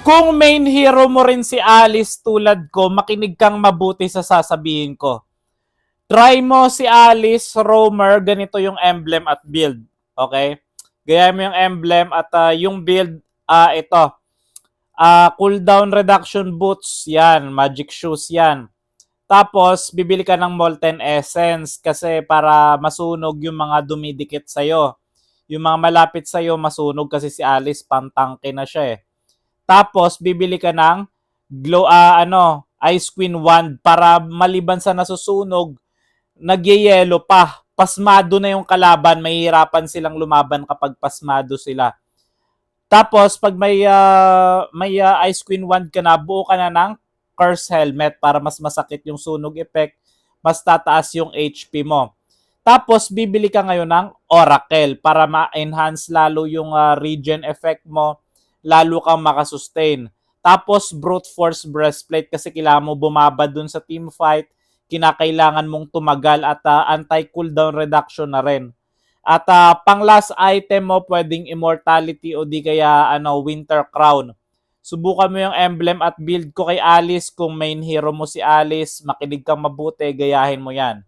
Kung main hero mo rin si Alice tulad ko, makinig kang mabuti sa sasabihin ko. Try mo si Alice, Roamer, ganito yung emblem at build. Okay? Gaya mo yung emblem at yung build, ito. Cooldown reduction boots, yan. Magic shoes, yan. Tapos, bibili ka ng Molten Essence kasi para masunog yung mga dumidikit sa'yo. Yung mga malapit sa'yo, masunog kasi si Alice, pantangke na siya eh. Tapos, bibili ka ng Ice Queen Wand para maliban sa nasusunog, nagyeyelo pa. Pasmado na yung kalaban, mahihirapan silang lumaban kapag pasmado sila. Tapos, pag may Ice Queen Wand ka na, buo ka na ng Curse Helmet para mas masakit yung sunog effect, mas tataas yung HP mo. Tapos, bibili ka ngayon ng Oracle para ma-enhance lalo yung regen effect mo, lalo kang makasustain. Tapos, Brute Force Breastplate kasi kailangan mo bumaba dun sa team fight, kinakailangan mong tumagal at anti-cooldown reduction na rin. At pang last item mo, pwedeng Immortality o di kaya Winter Crown. Subukan mo yung emblem at build ko kay Alice. Kung main hero mo si Alice, makinig kang mabuti, gayahin mo yan.